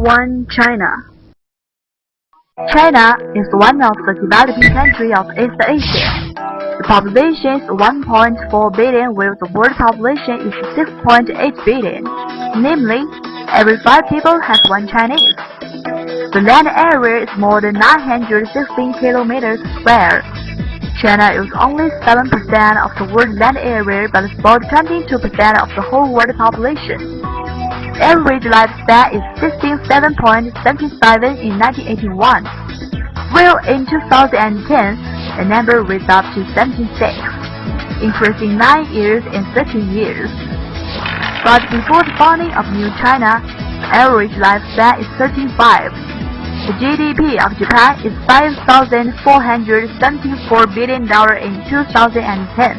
1. China. China is one of the developing countries of East Asia. The population is 1.4 billion, while the world population is 6.8 billion. Namely, every 5 people has one Chinese. The land area is more than 916 kilometers square. China is only 7% of the world land area, but it's about 22% of the whole world population. Average lifespan is 67.77 in 1981, while in 2010 the number rose up to 76, increasing 9 years in 13 years. But before the founding of New China, average lifespan is 35. The GDP of Japan is $5,474 billion in 2010,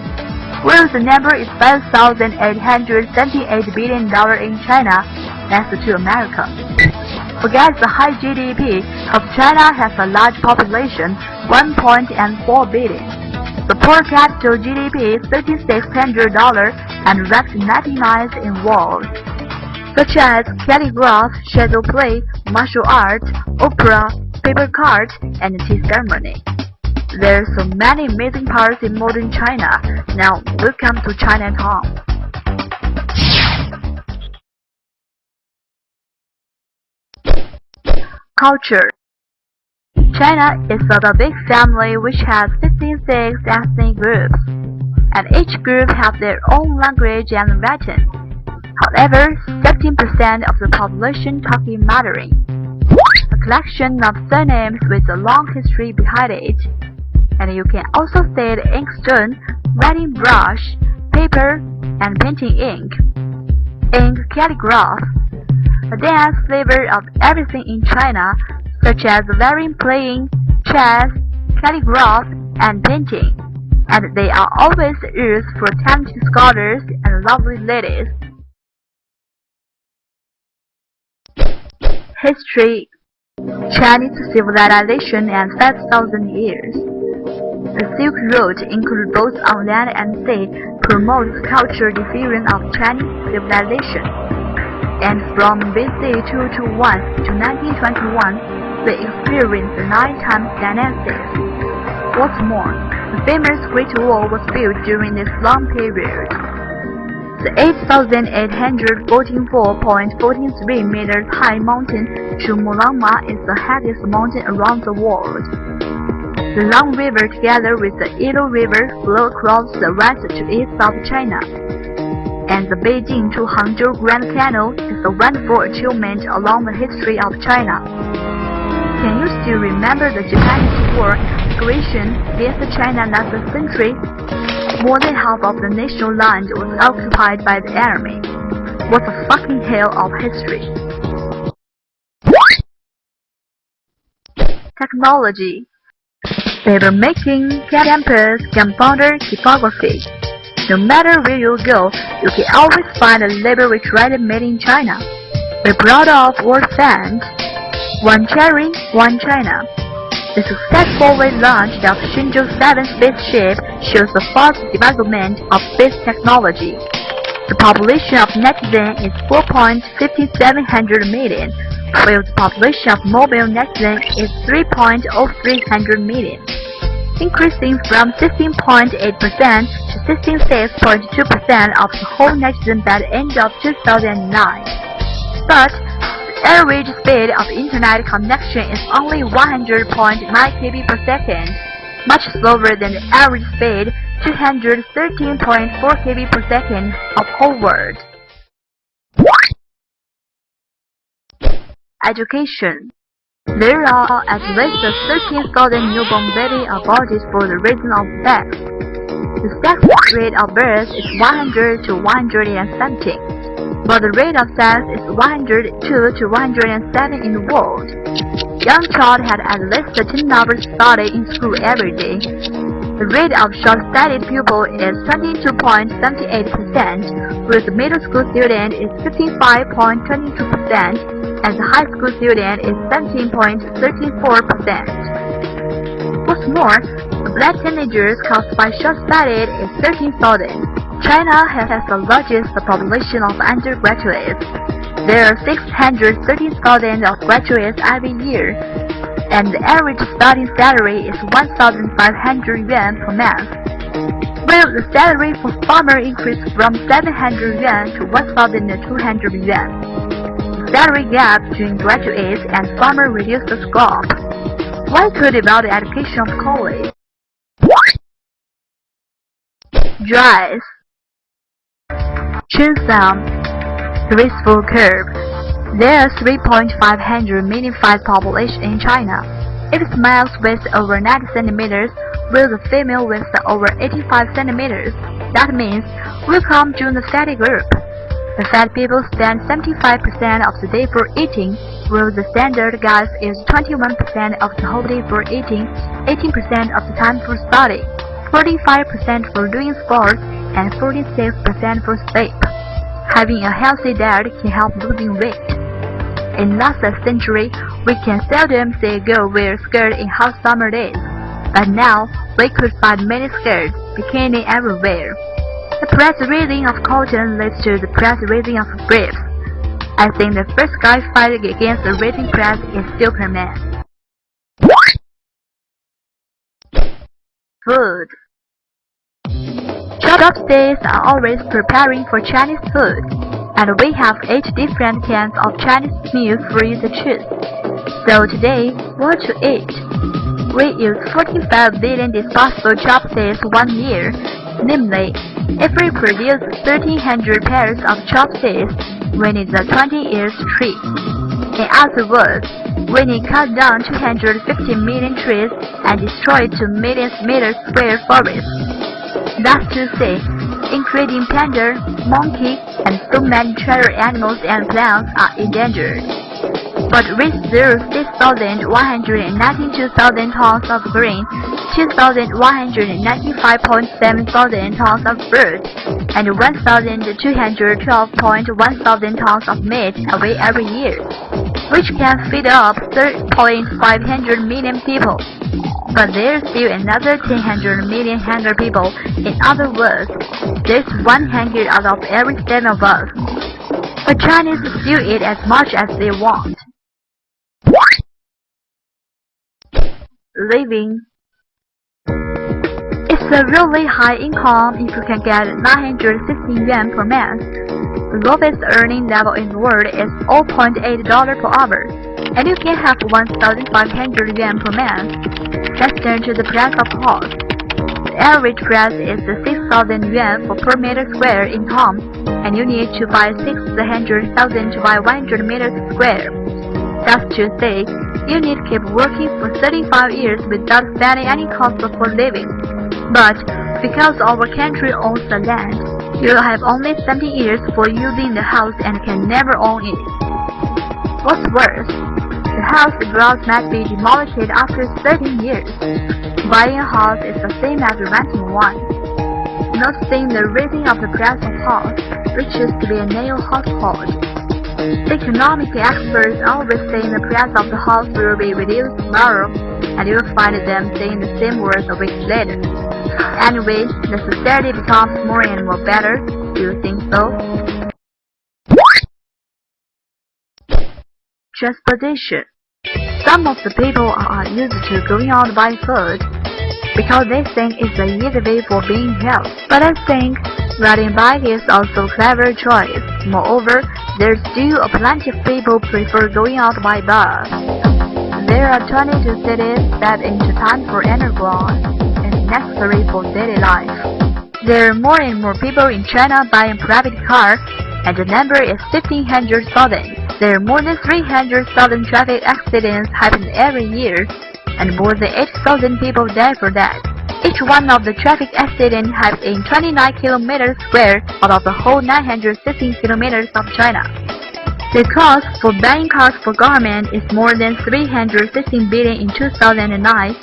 whereas the number is $5,878 billion in China, next to America. Forget the high GDP, because China has a large population, 1.4 billion. The per capita GDP is $3,600 and ranks 99th in world, such as calligraph, shadow play, martial art, opera, paper cards, and tea ceremony. There are so many amazing parts in modern China. Now, welcome to Chinatown. Culture. China is a big family which has 56 ethnic groups, and each group has their own language and writing. However, 17% of the population talking Mandarin, a collection of surnames with a long history behind it. And you can also say the inkstone, writing brush, paper, and painting ink. Ink calligraph, a dance flavor of everything in China, such as violin playing, chess, calligraph, and painting. And they are always used for talented scholars and lovely ladies. History. Chinese civilization and 5,000 years. The Silk Road includes both on land and sea, promotes cultural diffusion of Chinese civilization. And from BC 221 to 1921, they experienced 9 times dynasties. What's more, the famous Great Wall was built during this long period. The 8,844.43 meters high mountain Chomolungma is the highest mountain around the world. The Long River together with the Yellow River flow across the west to east of China. And the Beijing to Hangzhou Grand Canal is a wonderful achievement along the history of China. Can you still remember the Japanese War aggression against China last century? More than half of the national land was occupied by the enemy. What a fucking hell of history. Technology. Paper making, campus, gunpowder, typography. No matter where you go, you can always find a label which writes made in China. We're proud of world fans. One cherry, one China. The successfully launched of Shenzhou 7 spaceship shows the fast development of space technology. The population of netizens is 4.5700 million, while the population of mobile netizens is 3.0300 million, increasing from 16.8% to 66.2% of the whole netizen by the end of 2009. But the average speed of internet connection is only 100.9 kb per second, much slower than the average speed 213.4 kb per second of whole world. Education. There are at least 13,000 newborn babies aborted for the reason of sex. The sex rate of birth is 100 to 117, but the rate of sex is 102 to 107 in the world. Young child had at least 10 hours study in school every day. The rate of short-sighted pupil is 22.78%, whereas the middle school student is 55.22%, and the high school student is 17.34%. What's more, the black teenagers caused by short-sighted is 13,000. China has the largest population of undergraduates. There are 630,000 of graduates every year, and the average starting salary is 1,500 yuan per month, while the salary for farmer increased from 700 yuan to 1,200 yuan. The salary gap between graduates and farmer reduced the scope. Why could about the education of college? Drive. Checksum. Graceful curve. There are 3.500 million fat population in China. If males weighs over 90 centimeters, while the female weighs over 85 centimeters, that means we come to the fatty group. The fat people spend 75% of the day for eating, while the standard gas is 21% of the whole day for eating, 18% of the time for study, 45% for doing sports, and 46% for sleep. Having a healthy diet can help losing weight. In last century, we can seldom see a girl wear skirt in hot summer days, but now we could find many skirts, bikini everywhere. The press raising of cotton leads to the press raising of briefs. I think the first guy fighting against the raising press is Superman. Food. Chopsticks are always preparing for Chinese food, and we have 8 different kinds of Chinese meals for you to choose. So today, what to eat? We use 45 billion disposable chopsticks 1 year. Namely, if we produce 1,300 pairs of chopsticks, we need a 20 years tree. In other words, we need cut down 250 million trees and destroy 2 million meters square forests. That's to say, including panda, monkey, and so many treasure animals and plants are endangered. But with 6,192,000 tons of grain, 2,195.7 thousand tons of fruit, and 1,212.1 thousand tons of meat away every year, which can feed up 3.500 million people. But there's still another 10 million hungry people. In other words, there's 1 hungry out of every 7 of us. But Chinese still eat as much as they want. Living. It's a really high income if you can get 960 yuan per month. The lowest earning level in the world is $0.8 per hour, and you can have 1,500 yuan per month. Let's turn to the price of house. The average price is 6,000 yuan per meter square in home, and you need to buy 600,000 to buy 100 meters square. That's to say, you need to keep working for 35 years without spending any cost for living. But because our country owns the land, you have only 70 years for using the house and can never own it. What's worse, the house gross must be demolished after 13 years. Buying a house is the same as renting one. Noticing the raising of the price of house, which used to be a nail household. Economic experts always say the price of the house will be reduced tomorrow, and you'll find them saying the same words a week later. Anyway, the society becomes more and more better. Do you think so? Transportation. Some of the people are used to going out by foot because they think it's an easy way for being healthy. But I think riding bike is also a clever choice. Moreover, there's still plenty of people prefer going out by bus. There are 22 cities that into time for underground and necessary for daily life. There are more and more people in China buying private cars, and the number is 1,500,000. There are more than 300,000 traffic accidents happen every year, and more than 8,000 people die for that. Each one of the traffic accidents happens in 29 kilometers square out of the whole 916 kilometers of China. The cost for buying cars for government is more than 316 billion in 2009.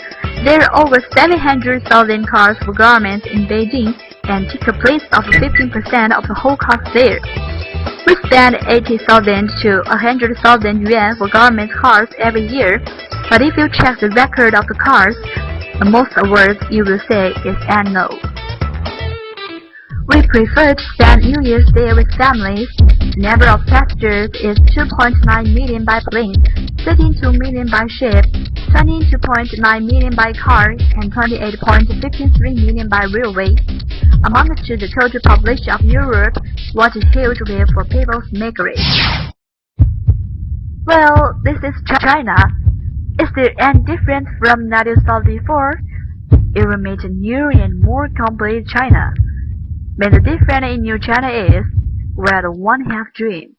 There are over 700,000 cars for government in Beijing and take a place of 15% of the whole cost there. We spend 80,000 to 100,000 yuan for government cars every year, but if you check the record of the cars, the most words you will say is "no." We prefer to spend New Year's Day with families. The number of passengers is 2.9 million by plane, 32 million by ship, 22.9 million by car, and 28.53 million by railway. Amounts to the total population of Europe, what a huge wave for people's migrate. Well, this is China. Is there any difference from that you saw before? It will meet a new and more complete China. But the difference in New China is, we are the one half dream.